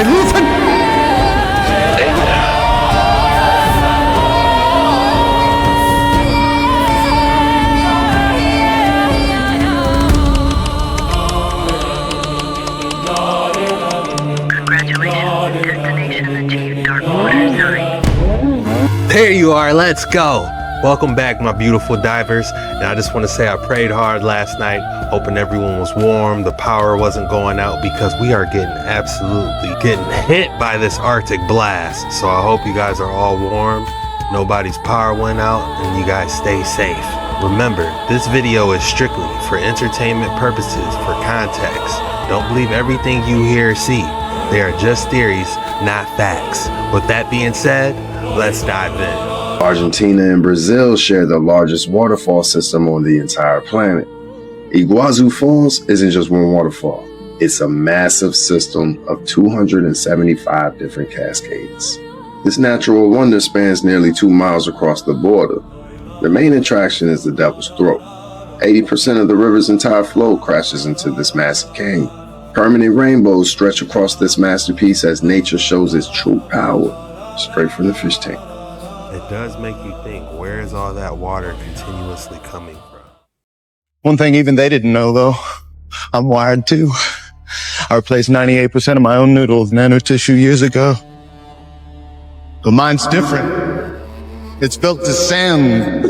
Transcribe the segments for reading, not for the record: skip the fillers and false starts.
rufen! There you are, let's go. Welcome back, my beautiful divers. And I just want to say I prayed hard last night, hoping everyone was warm, the power wasn't going out, because we are absolutely getting hit by this Arctic blast. So I hope you guys are all warm, nobody's power went out, and you guys stay safe. Remember, this video is strictly for entertainment purposes, for context. Don't believe everything you hear or see. They are just theories, not facts. With that being said, let's dive in. Argentina and Brazil share the largest waterfall system on the entire planet. Iguazu Falls isn't just one waterfall. It's a massive system of 275 different cascades. This natural wonder spans nearly 2 miles across the border. The main attraction is the Devil's Throat. 80% of the river's entire flow crashes into this massive canyon. Permanent rainbows stretch across this masterpiece as nature shows its true power, straight from the fish tank. It does make you think, where is all that water continuously coming from? One thing even they didn't know, though, I'm wired too. I replaced 98% of my own noodles with nanotissue years ago. But mine's different. It's built to send,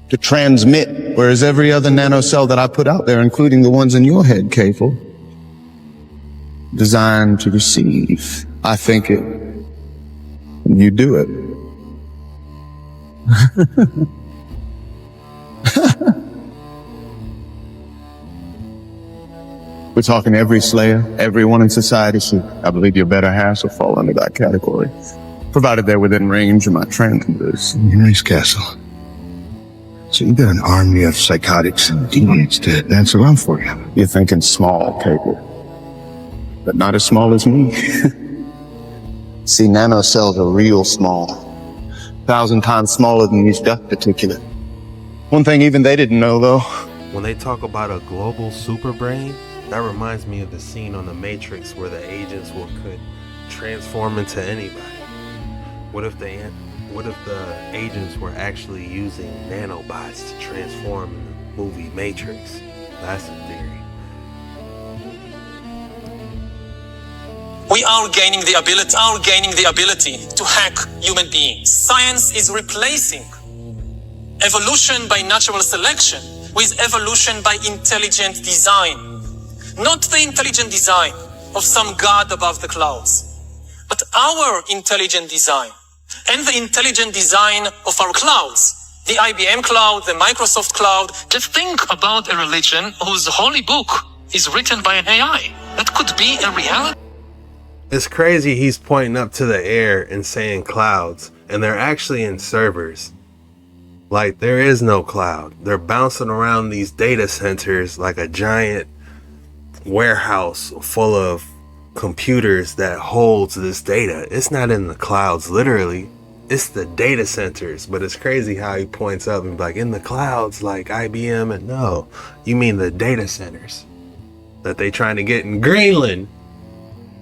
to transmit, whereas every other nanocell that I put out there, including the ones in your head, Kafel, designed to receive. I think it, and you do it. We're talking every slayer, everyone in society, so I believe your better halves will fall under that category, provided they're within range of my transmitters. Nice castle. So you got an army of psychotics and demons to dance around for you. You're thinking small, Kafel, but not as small as me. See, nanocells are real small, 1,000 times smaller than these dust particulate. One thing even they didn't know, though. When they talk about a global superbrain, that reminds me of the scene on The Matrix where the agents could transform into anybody. What if the agents were actually using nanobots to transform in the movie Matrix? That's a theory. We are gaining the ability to hack human beings. Science is replacing evolution by natural selection with evolution by intelligent design. Not the intelligent design of some god above the clouds, but our intelligent design and the intelligent design of our clouds. The IBM cloud, the Microsoft cloud. Just think about a religion whose holy book is written by an AI. That could be a reality. It's crazy he's pointing up to the air and saying clouds, and they're actually in servers. Like, there is no cloud. They're bouncing around these data centers like a giant warehouse full of computers that holds this data. It's not in the clouds, literally. It's the data centers. But it's crazy how he points up and be like, in the clouds, like IBM. And no, you mean the data centers that they trying to get in Greenland.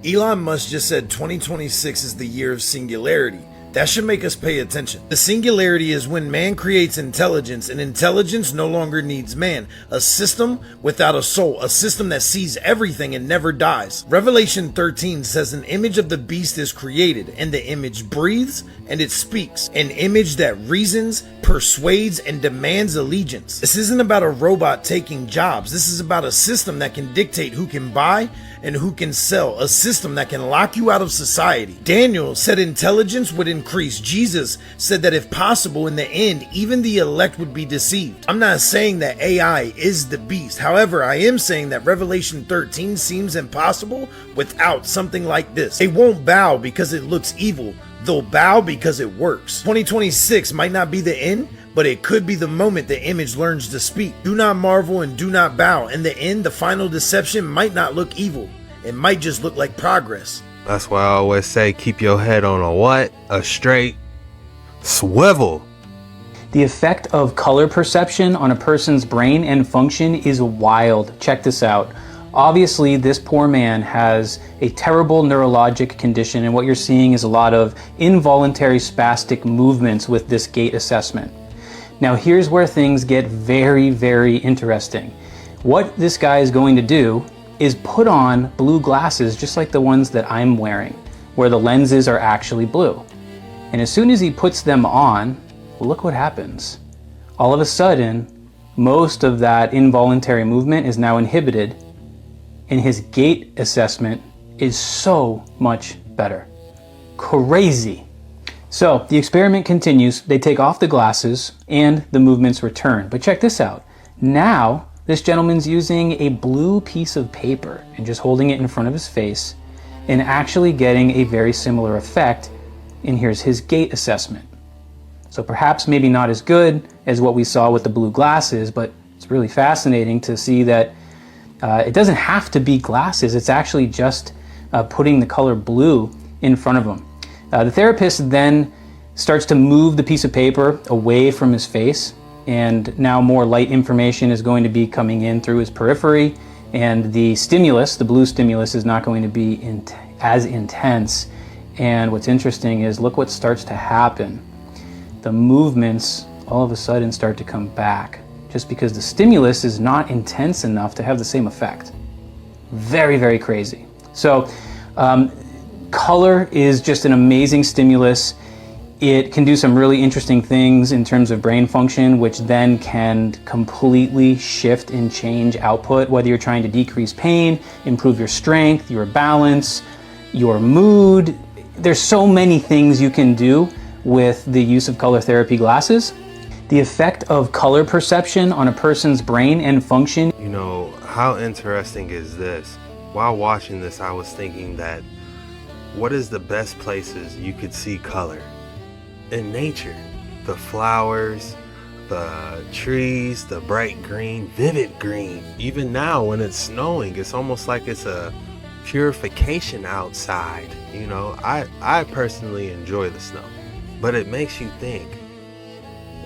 Elon Musk just said 2026 is the year of singularity. That should make us pay attention. The singularity is when man creates intelligence, and intelligence no longer needs man. A system without a soul, a system that sees everything and never dies. Revelation 13 says an image of the beast is created, and the image breathes and it speaks. An image that reasons, persuades, and demands allegiance. This isn't about a robot taking jobs. This is about a system that can dictate who can buy and who can sell, a system that can lock you out of society. Daniel said intelligence would increase. Jesus said that if possible, in the end, even the elect would be deceived. I'm not saying that AI is the beast. However, I am saying that Revelation 13 seems impossible without something like this. They won't bow because it looks evil. They'll bow because it works. 2026 might not be the end, but it could be the moment the image learns to speak. Do not marvel and do not bow. In the end, the final deception might not look evil. It might just look like progress. That's why I always say, keep your head on a what? A straight swivel. The effect of color perception on a person's brain and function is wild. Check this out. Obviously, this poor man has a terrible neurologic condition, and what you're seeing is a lot of involuntary spastic movements with this gait assessment. Now, here's where things get very, very interesting. What this guy is going to do is put on blue glasses just like the ones that I'm wearing, where the lenses are actually blue. And as soon as he puts them on, look what happens. All of a sudden, most of that involuntary movement is now inhibited, and his gait assessment is so much better. Crazy. So the experiment continues. They take off the glasses and the movements return. But check this out. Now, this gentleman's using a blue piece of paper and just holding it in front of his face and actually getting a very similar effect. And here's his gait assessment. So perhaps maybe not as good as what we saw with the blue glasses, but it's really fascinating to see that it doesn't have to be glasses. It's actually just putting the color blue in front of him. The therapist then starts to move the piece of paper away from his face, and now more light information is going to be coming in through his periphery, and the stimulus, the blue stimulus, is not going to be as intense. And what's interesting is look what starts to happen. The movements all of a sudden start to come back, just because the stimulus is not intense enough to have the same effect. Very, very crazy. So color is just an amazing stimulus. It can do some really interesting things in terms of brain function, which then can completely shift and change output, whether you're trying to decrease pain, improve your strength, your balance, your mood. There's so many things you can do with the use of color therapy glasses. The effect of color perception on a person's brain and function. You know, how interesting is this? While watching this, I was thinking that what is the best places you could see color? In nature. The flowers, the trees, the bright green, vivid green. Even now when it's snowing, it's almost like it's a purification outside. You know, I personally enjoy the snow, but it makes you think,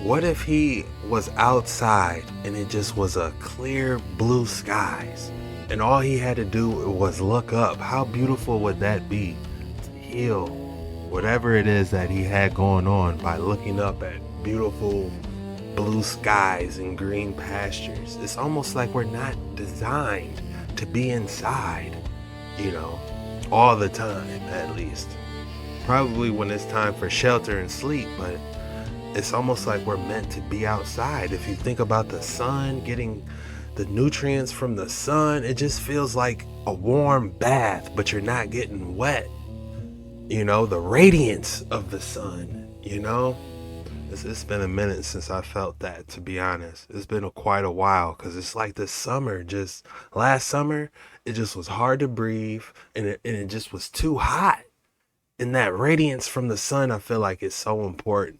what if he was outside and it just was a clear blue skies and all he had to do was look up? How beautiful would that be to heal whatever it is that he had going on by looking up at beautiful blue skies and green pastures? It's almost like we're not designed to be inside, you know, all the time, at least. Probably when it's time for shelter and sleep, but it's almost like we're meant to be outside. If you think about the sun, getting the nutrients from the sun, it just feels like a warm bath, but you're not getting wet. You know, the radiance of the sun, you know? It's been a minute since I felt that, to be honest. It's been quite a while, because it's like this summer, last summer, it just was hard to breathe, and it just was too hot. And that radiance from the sun, I feel like, is so important.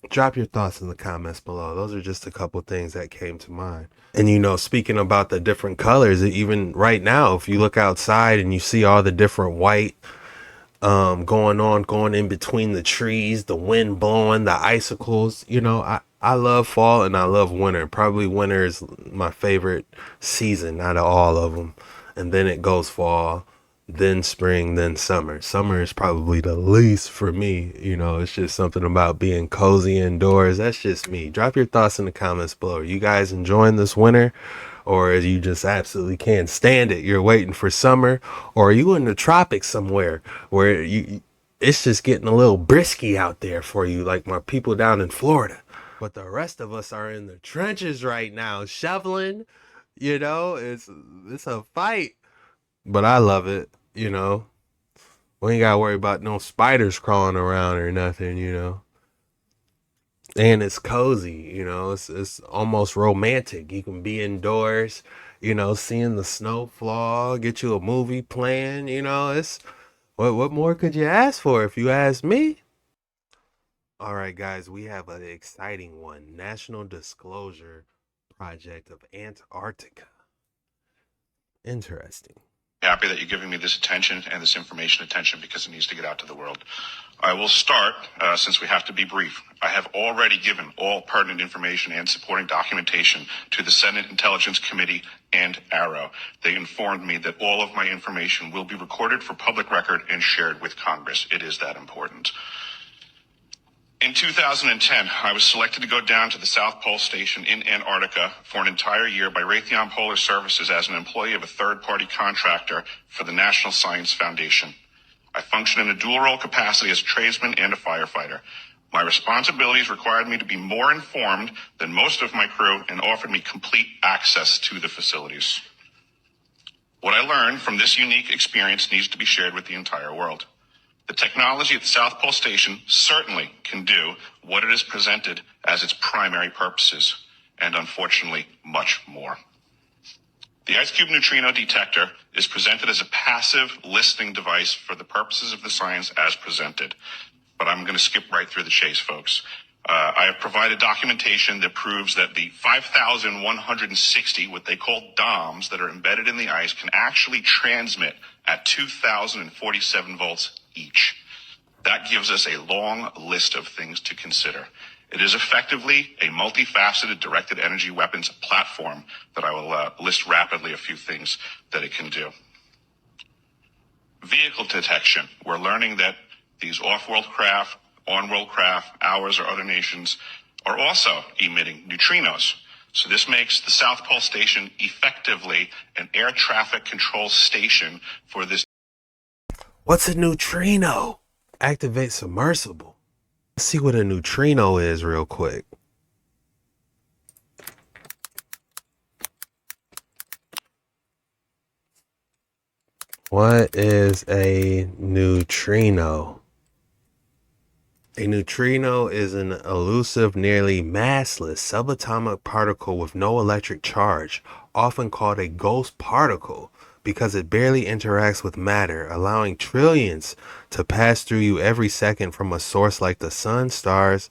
Drop your thoughts in the comments below. Those are just a couple things that came to mind. And you know, speaking about the different colors, even right now, if you look outside and you see all the different white going in between the trees, the wind blowing, the icicles, you know, I love fall and I love winter. Probably winter is my favorite season out of all of them. And then it goes fall, then spring, then summer. Summer is probably the least for me. You know, it's just something about being cozy indoors. That's just me. Drop your thoughts in the comments below. Are you guys enjoying this winter? Or you just absolutely can't stand it? You're waiting for summer? Or are you in the tropics somewhere where it's just getting a little brisky out there for you, like my people down in Florida? But the rest of us are in the trenches right now, shoveling. You know, it's a fight. But I love it, you know. We ain't gotta worry about no spiders crawling around or nothing, you know. And it's cozy, you know. It's almost romantic. You can be indoors, you know, seeing the snow fall, get you a movie playing, you know. It's what more could you ask for, if you ask me? All right, guys, we have an exciting one. National Disclosure Project of Antarctica. Interesting. Happy that you're giving me this attention and this information attention because it needs to get out to the world. I will start, since we have to be brief. I have already given all pertinent information and supporting documentation to the Senate Intelligence Committee and ARROW. They informed me that all of my information will be recorded for public record and shared with Congress. It is that important. In 2010, I was selected to go down to the South Pole Station in Antarctica for an entire year by Raytheon Polar Services as an employee of a third-party contractor for the National Science Foundation. I function in a dual-role capacity as a tradesman and a firefighter. My responsibilities required me to be more informed than most of my crew and offered me complete access to the facilities. What I learned from this unique experience needs to be shared with the entire world. The technology at the South Pole Station certainly can do what it is presented as its primary purposes, and unfortunately, much more. The Ice Cube Neutrino detector is presented as a passive listening device for the purposes of the science as presented. But I'm going to skip right through the chase, folks. I have provided documentation that proves that the 5,160, what they call DOMs, that are embedded in the ice can actually transmit at 2,047 volts each. That gives us a long list of things to consider. It is effectively a multifaceted directed energy weapons platform that I will list rapidly a few things that it can do. Vehicle detection. We're learning that these off-world craft, on-world craft, ours or other nations, are also emitting neutrinos. So this makes the South Pole Station effectively an air traffic control station for this. What's a neutrino? Activate submersible. Let's see what a neutrino is real quick. What is a neutrino? A neutrino is an elusive, nearly massless subatomic particle with no electric charge, often called a ghost particle because it barely interacts with matter, allowing trillions to pass through you every second from a source like the sun, stars.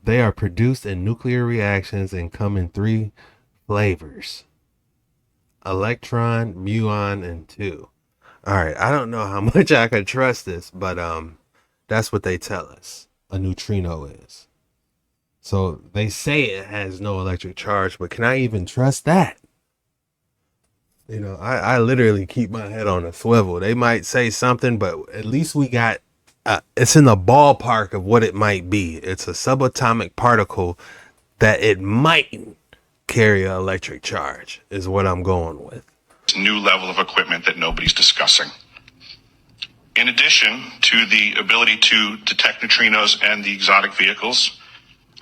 They are produced in nuclear reactions and come in 3 flavors: electron, muon, and 2. All right, I don't know how much I can trust this, but that's what they tell us a neutrino is. So they say it has no electric charge, but can I even trust that? You know, I literally keep my head on a swivel. They might say something, but at least we got, it's in the ballpark of what it might be. It's a subatomic particle that it might carry an electric charge is what I'm going with. New level of equipment that nobody's discussing. In addition to the ability to detect neutrinos and the exotic vehicles,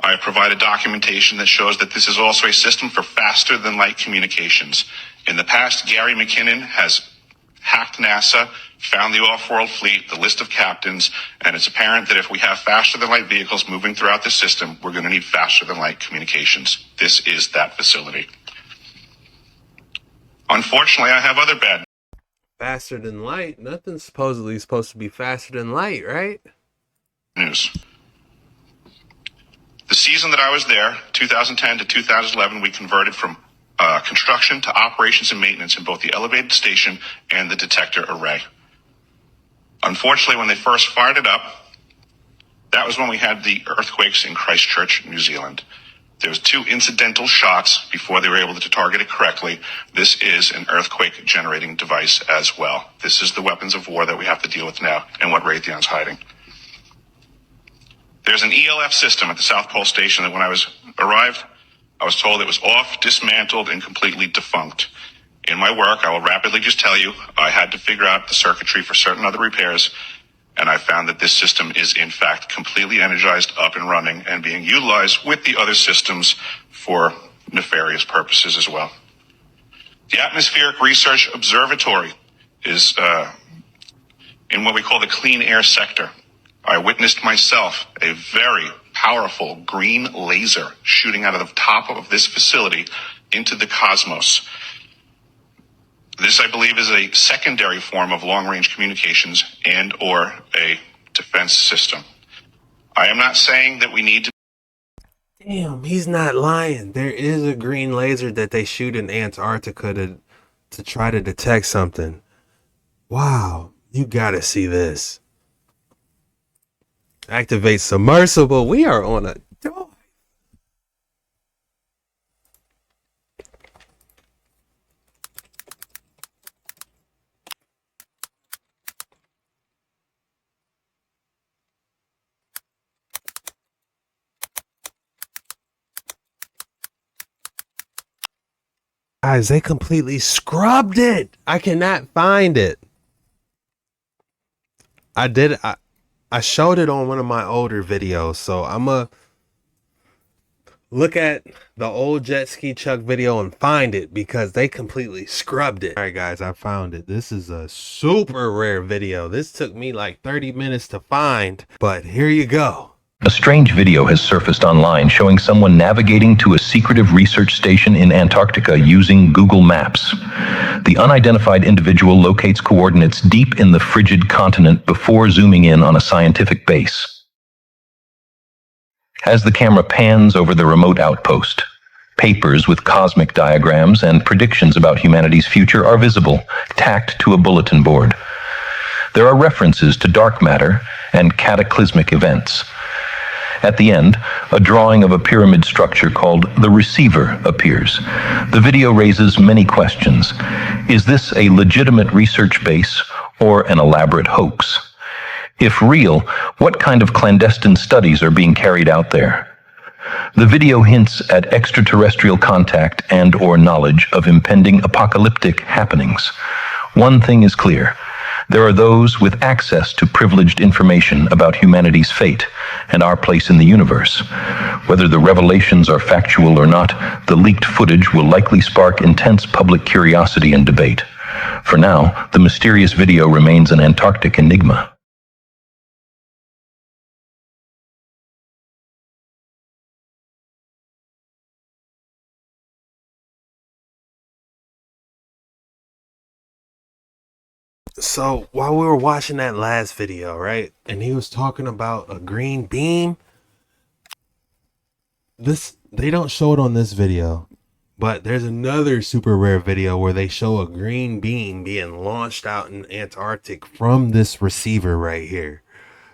I have provided documentation that shows that this is also a system for faster than light communications. In the past, Gary McKinnon has hacked NASA, found the off-world fleet, the list of captains, and it's apparent that if we have faster than light vehicles moving throughout the system, we're going to need faster than light communications. This is that facility. Unfortunately, I have other bad Faster than light? Nothing's supposedly supposed to be faster than light, right? news. The season that I was there, 2010 to 2011, we converted from construction to operations and maintenance in both the elevated station and the detector array. Unfortunately, when they first fired it up, that was when we had the earthquakes in Christchurch, New Zealand. There was 2 incidental shots before they were able to target it correctly. This is an earthquake generating device as well. This is the weapons of war that we have to deal with now and what Raytheon's hiding. There's an ELF system at the South Pole Station that when I arrived, I was told it was off, dismantled, and completely defunct. In my work, I will rapidly just tell you, I had to figure out the circuitry for certain other repairs, and I found that this system is in fact completely energized, up and running, and being utilized with the other systems for nefarious purposes as well. The Atmospheric Research Observatory is in what we call the clean air sector. I witnessed myself a very powerful green laser shooting out of the top of this facility into the cosmos. This, I believe, is a secondary form of long-range communications and or a defense system. I am not saying that we need to... Damn, he's not lying. There is a green laser that they shoot in Antarctica to try to detect something. Wow, you gotta see this. Activate submersible. We are on a dive. Guys, they completely scrubbed it. I cannot find it. I showed it on one of my older videos, so I'm gonna look at the old jet ski Chuck video and find it because they completely scrubbed it. All right, guys, I found it. This is a super rare video. This took me like 30 minutes to find, but here you go. A strange video has surfaced online showing someone navigating to a secretive research station in Antarctica using Google Maps. The unidentified individual locates coordinates deep in the frigid continent before zooming in on a scientific base. As the camera pans over the remote outpost, papers with cosmic diagrams and predictions about humanity's future are visible, tacked to a bulletin board. There are references to dark matter and cataclysmic events. At the end, a drawing of a pyramid structure called the receiver appears. The video raises many questions. Is this a legitimate research base or an elaborate hoax? If real, what kind of clandestine studies are being carried out there? The video hints at extraterrestrial contact and/or knowledge of impending apocalyptic happenings. One thing is clear. There are those with access to privileged information about humanity's fate and our place in the universe. Whether the revelations are factual or not, the leaked footage will likely spark intense public curiosity and debate. For now, the mysterious video remains an Antarctic enigma. So while we were watching that last video, right, and he was talking about a green beam, they don't show it on this video, but there's another super rare video where they show a green beam being launched out in Antarctic from this receiver right here.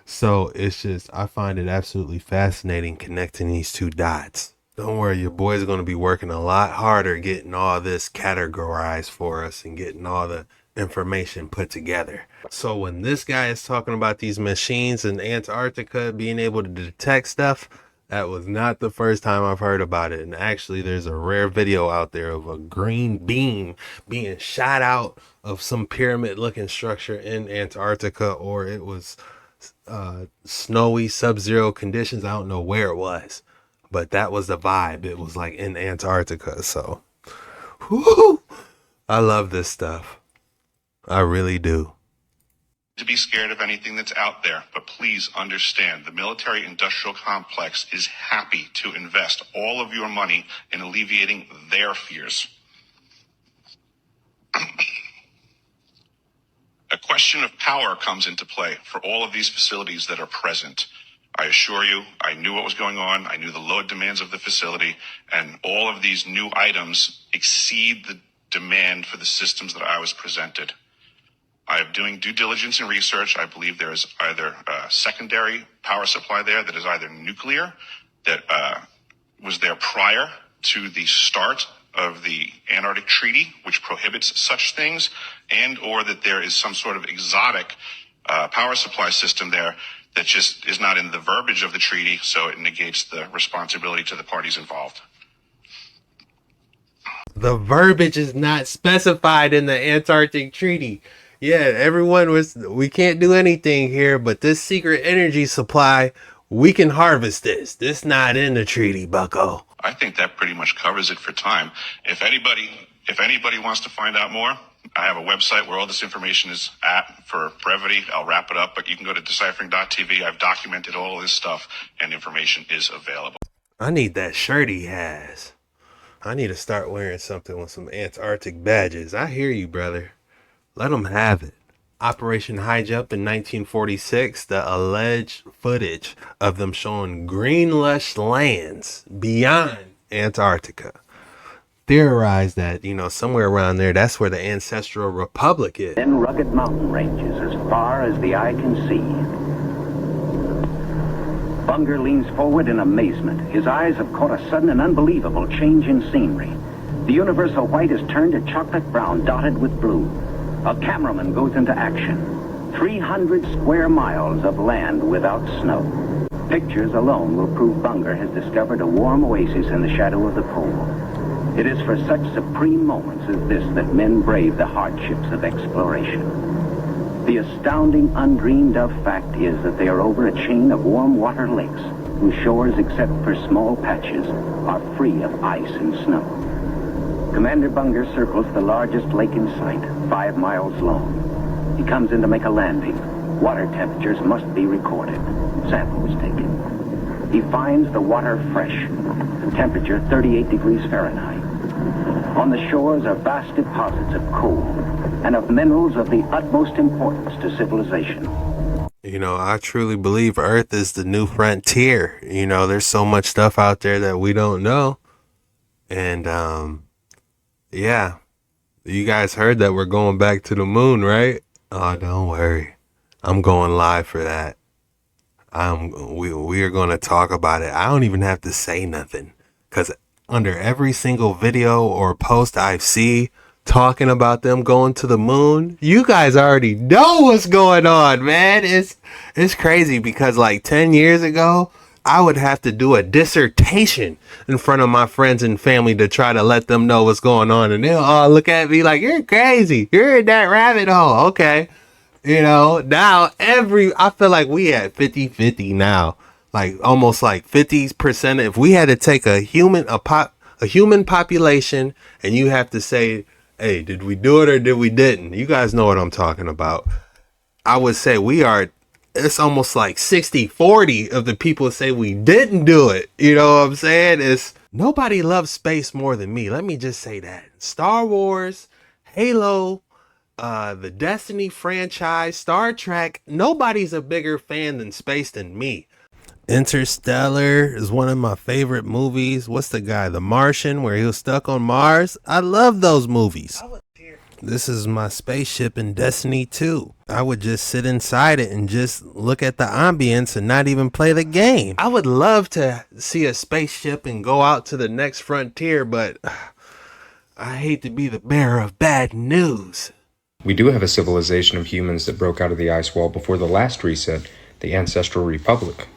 So it's just, I find it absolutely fascinating connecting these two dots. Don't worry, your boy's going to be working a lot harder getting all this categorized for us and getting all the information put together. So when this guy is talking about these machines in Antarctica being able to detect stuff, that was not the first time I've heard about it. And actually there's a rare video out there of a green beam being shot out of some pyramid looking structure in Antarctica, or it was snowy sub-zero conditions. I don't know where it was, but that was the vibe. It was like in Antarctica. So whoo, I love this stuff. I really do. To be scared of anything that's out there, but please understand the military industrial complex is happy to invest all of your money in alleviating their fears. A question of power comes into play for all of these facilities that are present. I assure you, I knew what was going on. I knew the load demands of the facility, and all of these new items exceed the demand for the systems that I was presented. I am doing due diligence and research. I believe there is either a secondary power supply there that is either nuclear, that was there prior to the start of the Antarctic Treaty, which prohibits such things, and or that there is some sort of exotic power supply system there that just is not in the verbiage of the treaty, so it negates the responsibility to the parties involved. The verbiage is not specified in the Antarctic Treaty. Yeah, everyone we can't do anything here, but this secret energy supply, we can harvest this. This not in the treaty, bucko. I think that pretty much covers it for time. If anybody wants to find out more, I have a website where all this information is at. For brevity, I'll wrap it up, but you can go to deciphering.tv. I've documented all of this stuff, and information is available. I need that shirt he has. I need to start wearing something with some Antarctic badges. I hear you, brother. Let them have it. Operation Highjump in 1946, the alleged footage of them showing green lush lands beyond Antarctica. Theorized that, somewhere around there, that's where the Ancestral Republic is. Then rugged mountain ranges as far as the eye can see. Bunger leans forward in amazement. His eyes have caught a sudden and unbelievable change in scenery. The universal white is turned to chocolate brown, dotted with blue. A cameraman goes into action. 300 square miles of land without snow. Pictures alone will prove Bunger has discovered a warm oasis in the shadow of the pole. It is for such supreme moments as this that men brave the hardships of exploration. The astounding, undreamed of fact is that they are over a chain of warm water lakes, whose shores, except for small patches, are free of ice and snow. Commander Bunger circles the largest lake in sight, 5 miles long. He comes in to make a landing. Water temperatures must be recorded. Sample is taken. He finds the water fresh, the temperature 38 degrees Fahrenheit. On the shores are vast deposits of coal and of minerals of the utmost importance to civilization. I truly believe Earth is the new frontier. There's so much stuff out there that we don't know. And, yeah, you guys heard that we're going back to the moon, right? Oh, don't worry. I'm going live for that. We are going to talk about it. I don't even have to say nothing, because under every single video or post I see talking about them going to the moon, you guys already know what's going on, man. It's crazy, because like 10 years ago, I would have to do a dissertation in front of my friends and family to try to let them know what's going on. And they'll all look at me like, you're crazy. You're in that rabbit hole. Okay. Now I feel like we at 50-50 now, like almost like 50%. If we had to take a human population and you have to say, hey, did we do it or did we didn't? You guys know what I'm talking about. I would say it's almost like 60-40 of the people say we didn't do it. You know what I'm saying? Nobody loves space more than me. Let me just say that. Star Wars, Halo, the Destiny franchise, Star Trek, nobody's a bigger fan than space than me. Interstellar is one of my favorite movies. What's the guy, The Martian, where he was stuck on Mars? I love those movies. This is my spaceship in Destiny 2. I would just sit inside it and just look at the ambience and not even play the game. I would love to see a spaceship and go out to the next frontier, but I hate to be the bearer of bad news. We do have a civilization of humans that broke out of the ice wall before the last reset, the Ancestral Republic.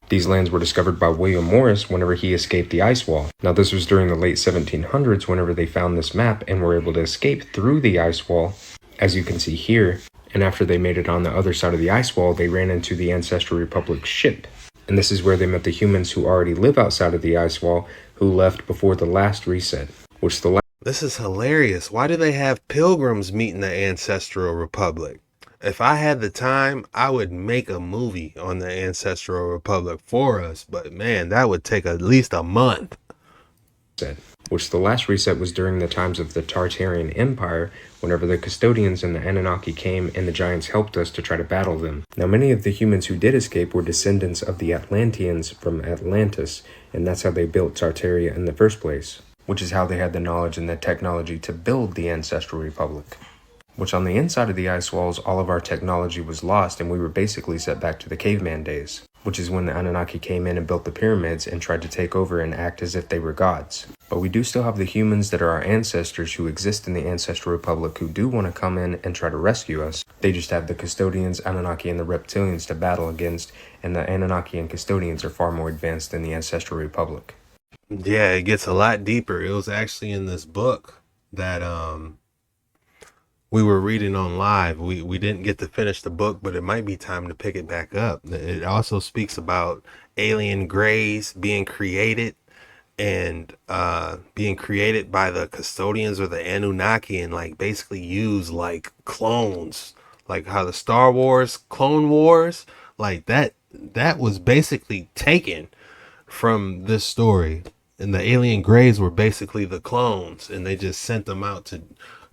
These lands were discovered by William Morris whenever he escaped the ice wall. Now this was during the late 1700s whenever they found this map and were able to escape through the ice wall, as you can see here. And after they made it on the other side of the ice wall, they ran into the Ancestral Republic ship. And this is where they met the humans who already live outside of the ice wall, who left before the last reset, which This is hilarious. Why do they have pilgrims meeting the Ancestral Republic? If I had the time, I would make a movie on the Ancestral Republic for us. But man, that would take at least a month. Which the last reset was during the times of the Tartarian Empire, whenever the Custodians and the Anunnaki came and the Giants helped us to try to battle them. Now many of the humans who did escape were descendants of the Atlanteans from Atlantis, and that's how they built Tartaria in the first place, which is how they had the knowledge and the technology to build the Ancestral Republic. Which on the inside of the ice walls, all of our technology was lost and we were basically set back to the caveman days, which is when the Anunnaki came in and built the pyramids and tried to take over and act as if they were gods. But we do still have the humans that are our ancestors who exist in the Ancestral Republic who do want to come in and try to rescue us. They just have the Custodians, Anunnaki, and the Reptilians to battle against, and the Anunnaki and Custodians are far more advanced than the Ancestral Republic. Yeah, it gets a lot deeper. It was actually in this book that we were reading on live. We didn't get to finish the book, but it might be time to pick it back up. It also speaks about alien greys being created and being created by the Custodians or the Anunnaki and like basically used like clones, like how the Star Wars Clone Wars, like that was basically taken from this story. and the alien grays were basically the clones, and they just sent them out to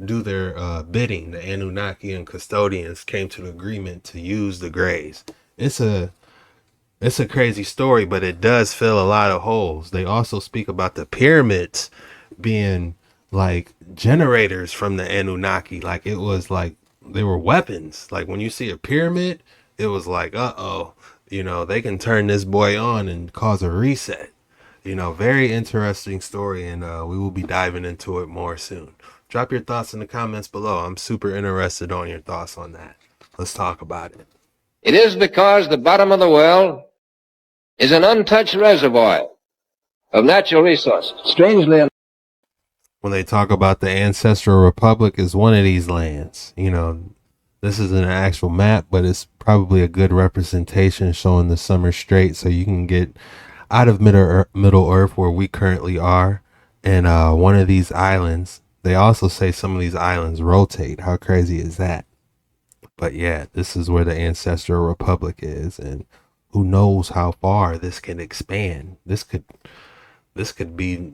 do their bidding. The Anunnaki and custodians came to the agreement to use the grays. It's a crazy story, but it does fill a lot of holes. They also speak about the pyramids being like generators from the Anunnaki. Like it was like they were weapons. Like when you see a pyramid, it was like, uh-oh, they can turn this boy on and cause a reset. Very interesting story, and we will be diving into it more soon. Drop your thoughts in the comments below. I'm super interested on your thoughts on that. Let's talk about it. It is because the bottom of the well is an untouched reservoir of natural resources. Strangely enough, when they talk about the Ancestral Republic is one of these lands, this isn't an actual map, but it's probably a good representation showing the Summer Strait, so you can get out of Middle Earth where we currently are, and one of these islands. They also say some of these islands rotate. How crazy is that? But yeah, this is where the Ancestral Republic is, and who knows how far this can expand. This could be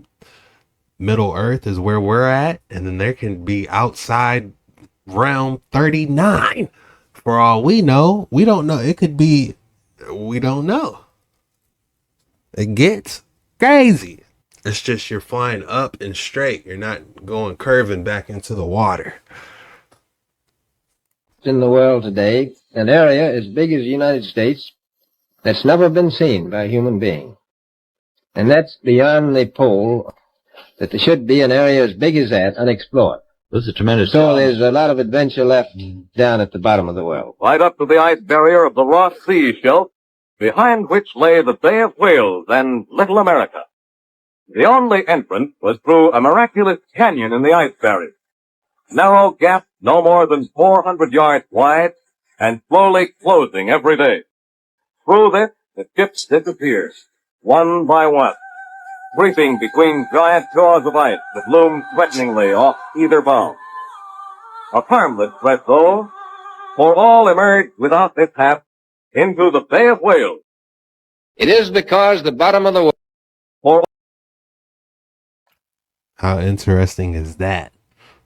Middle Earth is where we're at, and then there can be outside realm 39. For all we know, we don't know. It could be, we don't know. It gets crazy. It's just you're flying up and straight. You're not going curving back into the water. in the world today, an area as big as the United States that's never been seen by a human being. And that's beyond the pole, that there should be an area as big as that unexplored. This is a tremendous So there's a lot of adventure left down at the bottom of the world. Right up to the ice barrier of the Ross Sea shelf, behind which lay the Bay of Whales and Little America. The only entrance was through a miraculous canyon in the ice barrier. Narrow gap no more than 400 yards wide and slowly closing every day. Through this, the ships disappear, one by one, creeping between giant jaws of ice that loom threateningly off either bow. A harmless threat, though, for all emerged without mishap into the Bay of Whales. It is because the bottom of the world... How interesting is that?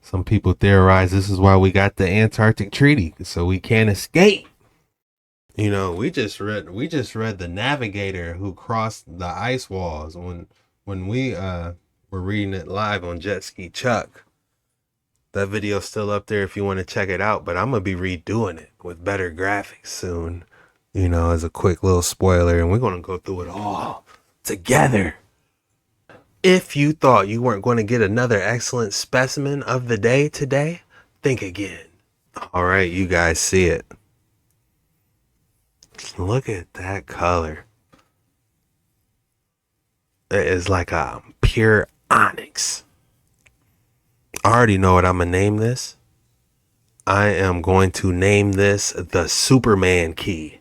Some people theorize this is why we got the Antarctic Treaty, so we can't escape. You know, we just read the navigator who crossed the ice walls when we were reading it live on Jet Ski Chuck. That video's still up there if you want to check it out, but I'm gonna be redoing it with better graphics soon. You know, as a quick little spoiler, and we're gonna go through it all together. If you thought you weren't going to get another excellent specimen of the day today, think again. All right, you guys see it. Look at that color. It is like a pure onyx. I already know what I'm going to name this. I am going to name this the Superman key.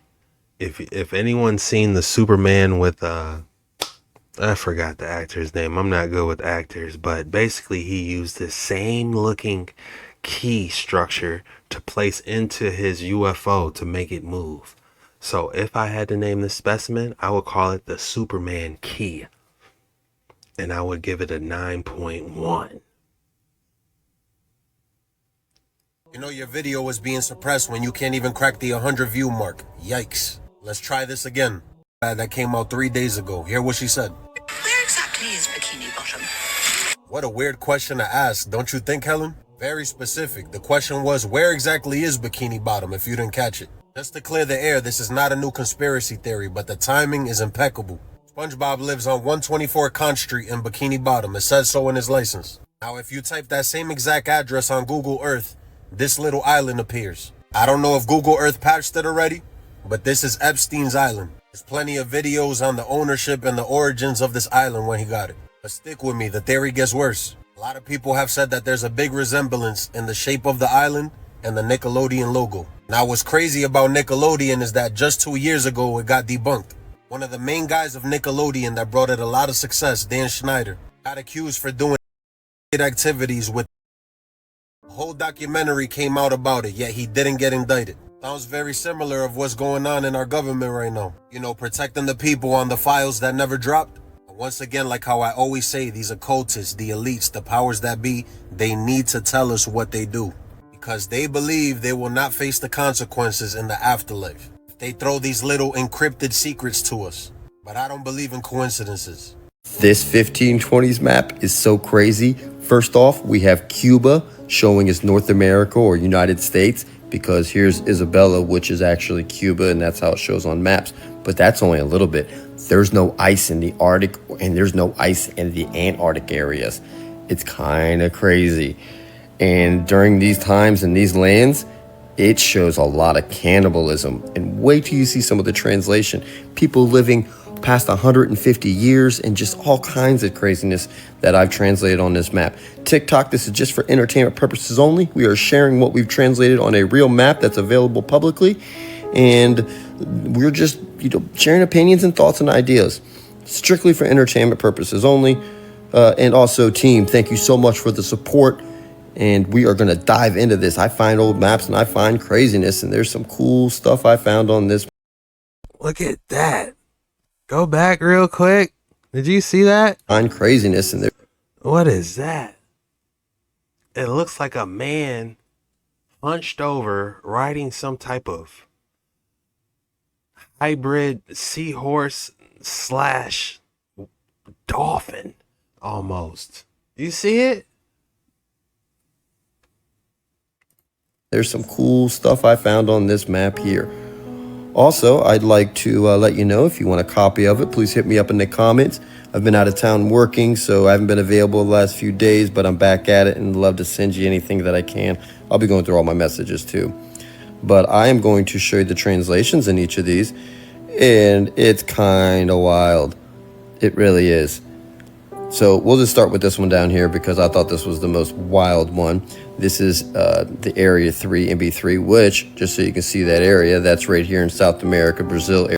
If anyone's seen the Superman with I forgot the actor's name. I'm not good with actors, but basically he used the same looking key structure to place into his UFO to make it move. So if I had to name this specimen, I would call it the Superman key. And I would give it a 9.1. You know your video was being suppressed when you can't even crack the 100 view mark. Yikes. Let's try this again. That came out 3 days ago. Hear what she said. Where exactly is Bikini Bottom? What a weird question to ask, don't you think, Helen? Very specific. The question was, where exactly is Bikini Bottom, if you didn't catch it? Just to clear the air, this is not a new conspiracy theory, but the timing is impeccable. SpongeBob lives on 124 Conch Street in Bikini Bottom. It says so in his license. Now, if you type that same exact address on Google Earth, this little island appears. I don't know if Google Earth patched it already, but this is Epstein's Island. There's plenty of videos on the ownership and the origins of this island when he got it. But stick with me, the theory gets worse. A lot of people have said that there's a big resemblance in the shape of the island and the Nickelodeon logo. Now, what's crazy about Nickelodeon is that just 2 years ago, it got debunked. One of the main guys of Nickelodeon that brought it a lot of success, Dan Schneider, got accused for doing activities with. A whole documentary came out about it, yet he didn't get indicted. Sounds very similar of what's going on in our government right now. You know, protecting the people on the files that never dropped. Once again, like how I always say, these occultists, the elites, the powers that be, they need to tell us what they do. Because they believe they will not face the consequences in the afterlife. They throw these little encrypted secrets to us. But I don't believe in coincidences. This 1520s map is so crazy. First off, we have Cuba showing as North America or United States, because here's Isabella, which is actually Cuba, and that's how it shows on maps. But that's only a little bit. There's no ice in the Arctic, and there's no ice in the Antarctic areas. It's kind of crazy. And during these times in these lands, it shows a lot of cannibalism. And wait till you see some of the translation. People living past 150 years and just all kinds of craziness that I've translated on this map. TikTok, this is just for entertainment purposes only. We are sharing what we've translated on a real map that's available publicly. And we're just, sharing opinions and thoughts and ideas. Strictly for entertainment purposes only. And also, team, thank you so much for the support. And we are going to dive into this. I find old maps and I find craziness, and there's some cool stuff I found on this. Look at that. Go back real quick. Did you see that? Find craziness in there. What is that? It looks like a man hunched over riding some type of hybrid seahorse / dolphin almost. You see it? There's some cool stuff I found on this map here. Also, I'd like to let you know, if you want a copy of it, please hit me up in the comments. I've been out of town working, so I haven't been available the last few days, but I'm back at it and love to send you anything that I can. I'll be going through all my messages too. But I am going to show you the translations in each of these, and it's kind of wild. It really is. So we'll just start with this one down here because I thought this was the most wild one. This is the Area 3, MB3, which, just so you can see that area, that's right here in South America, Brazil area.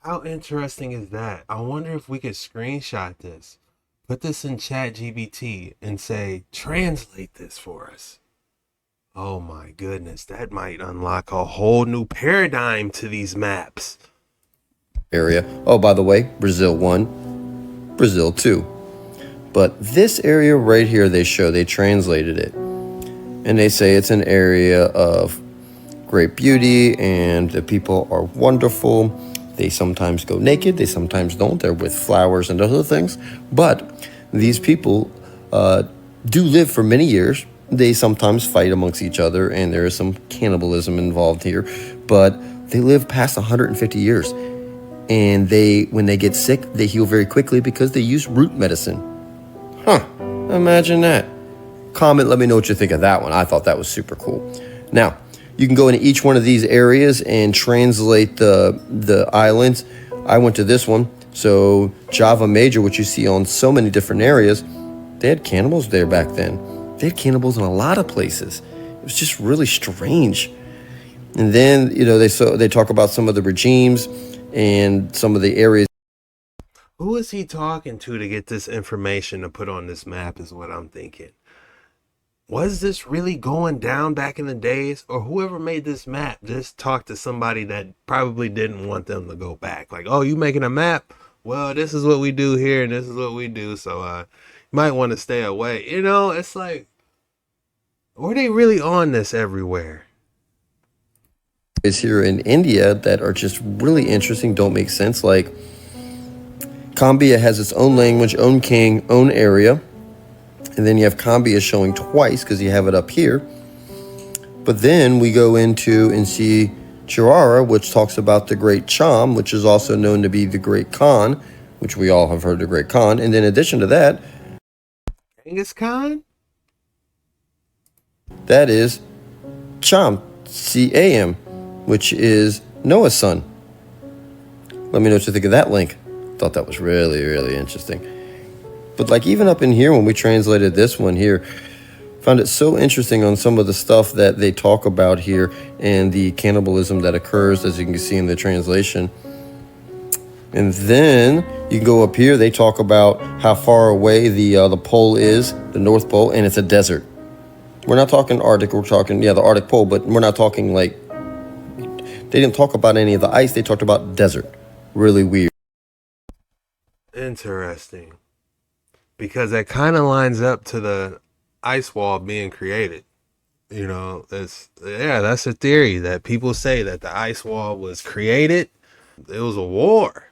How interesting is that? I wonder if we could screenshot this, put this in ChatGPT and say, translate this for us. Oh my goodness, that might unlock a whole new paradigm to these maps. Area. Oh, by the way, Brazil 1, Brazil 2. But this area right here, they translated it. And they say it's an area of great beauty and the people are wonderful. They sometimes go naked, they sometimes don't. They're with flowers and other things. But these people do live for many years. They sometimes fight amongst each other, and there is some cannibalism involved here. But they live past 150 years. And when they get sick, they heal very quickly because they use root medicine. Huh, imagine that. Comment, let me know what you think of that one. I thought that was super cool. Now, you can go into each one of these areas and translate the islands. I went to this one. So Java Major, which you see on so many different areas, they had cannibals there back then. They had cannibals in a lot of places. It was just really strange. And then, they talk about some of the regimes and some of the areas. Who is he talking to get this information to put on this map is what I'm thinking. Was this really going down back in the days, or whoever made this map just talked to somebody that probably didn't want them to go back? Like, oh, you making a map? Well, this is what we do here and this is what we do. So you might want to stay away. It's like, were they really on this everywhere? Is here in India that are just really interesting, don't make sense. Like, Cambia has its own language, own king, own area. And then you have Cambia showing twice because you have it up here. But then we go into and see Chirara, which talks about the Great Cham, which is also known to be the Great Khan, which we all have heard the Great Khan. And then in addition to that, Genghis Khan? That is Cham, C-A-M, which is Noah's son. Let me know what you think of that link. Thought that was really, really interesting. But like even up in here, when we translated this one here, found it so interesting on some of the stuff that they talk about here and the cannibalism that occurs, as you can see in the translation. And then you can go up here, they talk about how far away the pole is, the North Pole, and it's a desert. We're not talking Arctic, we're talking, the Arctic Pole, but we're not talking like, they didn't talk about any of the ice, they talked about desert. Really weird. Interesting. Because that kind of lines up to the ice wall being created. You know, that's a theory that people say that the ice wall was created. It was a war.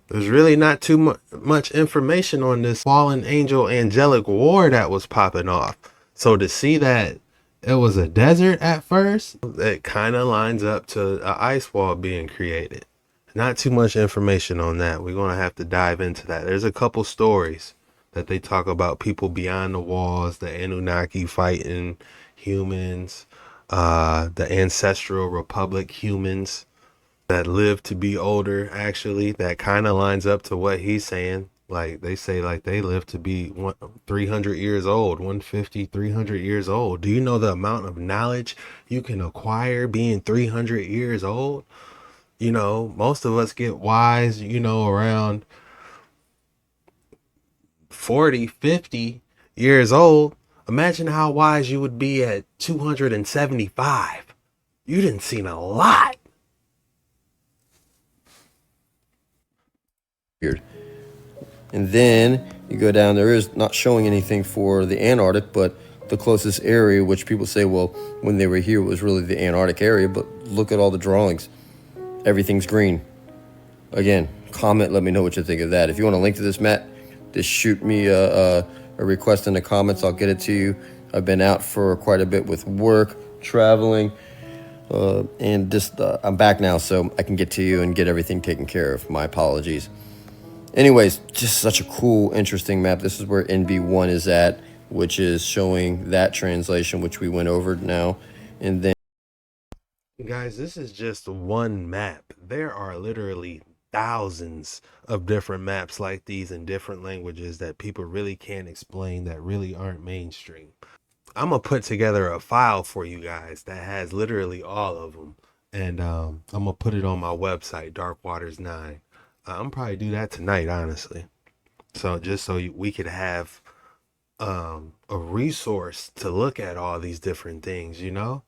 There's really not too much information on this fallen angel angelic war that was popping off. So to see that it was a desert at first, it kind of lines up to an ice wall being created. Not too much information on that. We're going to have to dive into that. There's a couple stories that they talk about people beyond the walls, the Anunnaki fighting humans, the Ancestral Republic humans that live to be older, actually. That kind of lines up to what he's saying. Like, they say, like, they live to be 300 years old, 150, 300 years old. Do you know the amount of knowledge you can acquire being 300 years old? You know, most of us get wise, you know, around 40, 50 years old. Imagine how wise you would be at 275. You didn't seen a lot. Weird. And then you go down, there is not showing anything for the Antarctic, but the closest area, which people say, well, when they were here, it was really the Antarctic area, but look at all the drawings. Everything's green. Again, comment, let me know what you think of that. If you want a link to this, Matt, just shoot me a request in the comments. I'll get it to you. I've been out for quite a bit with work, traveling, and just I'm back now, so I can get to you and get everything taken care of. My apologies. Anyways, just such a cool, interesting map. This is where NB1 is at, which is showing that translation, which we went over now. And then, guys, this is just one map. There are literally thousands of different maps like these in different languages that people really can't explain, that really aren't mainstream. I'm gonna put together a file for you guys that has literally all of them, and I'm gonna put it on my website, Dark Waters 9. I'm probably do that tonight, honestly. So just so we could have a resource to look at all these different things, you know,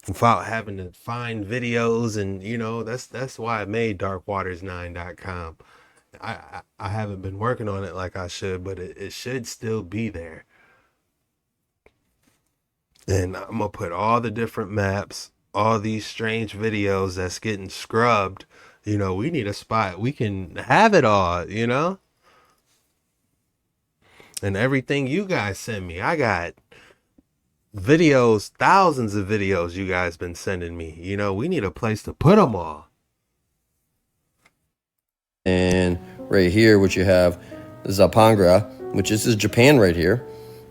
without having to find videos. And you know, that's why I made darkwaters9.com. I haven't been working on it like I should, but it should still be there. And I'm gonna put all the different maps, all these strange videos that's getting scrubbed. You know, we need a spot we can have it all, you know? And everything you guys send me. I got videos, thousands of videos you guys been sending me. You know, we need a place to put them all. and right here, which you have Zapangra, which is Japan right here.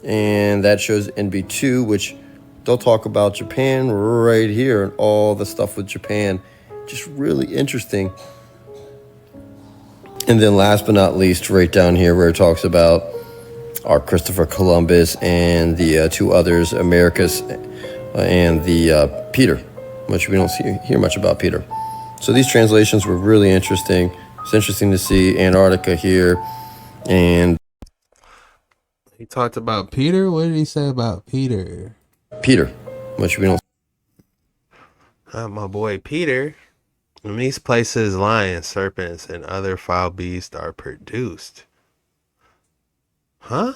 And that shows NB2, which they'll talk about Japan right here and all the stuff with Japan. Just really interesting. And then last but not least, right down here where it talks about our Christopher Columbus and the two others, Americus and the Peter, which we don't hear much about Peter. So these translations were really interesting. It's interesting to see Antarctica here. And he talked about Peter. What did he say about Peter? Peter, which we don't. My boy Peter. In these places, lions, serpents, and other foul beasts are produced. Huh?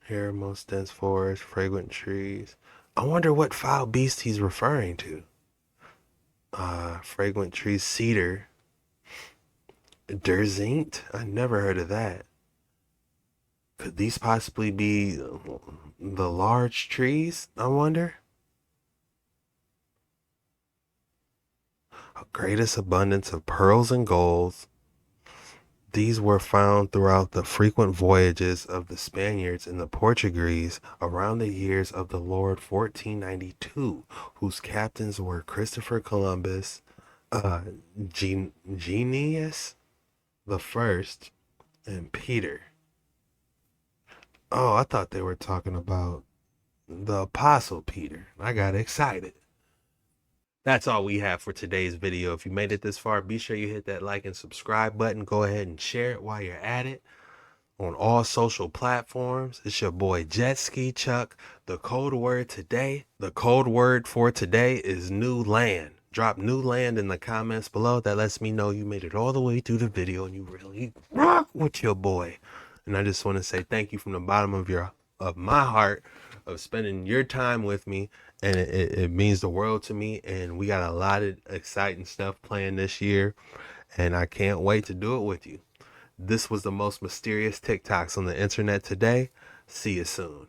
Here, most dense forest, fragrant trees. I wonder what foul beast he's referring to. Fragrant trees, cedar. Derzinct? I never heard of that. Could these possibly be the large trees, I wonder? A greatest abundance of pearls and golds. These were found throughout the frequent voyages of the Spaniards and the Portuguese around the years of the Lord 1492, whose captains were Christopher Columbus, Genius the First, and Peter. Oh, I thought they were talking about the Apostle Peter. I got excited. That's all we have for today's video. If you made it this far, be sure you hit that like and subscribe button. Go ahead and share it while you're at it on all social platforms. It's your boy Jet Ski Chuck. The code word for today is new land. Drop new land in the comments below. That lets me know you made it all the way through the video and you really rock with your boy. And I just want to say thank you from the bottom of my heart of spending your time with me, and it means the world to me. And we got a lot of exciting stuff planned this year, and I can't wait to do it with you. This was the most mysterious TikToks on the internet today. See you soon.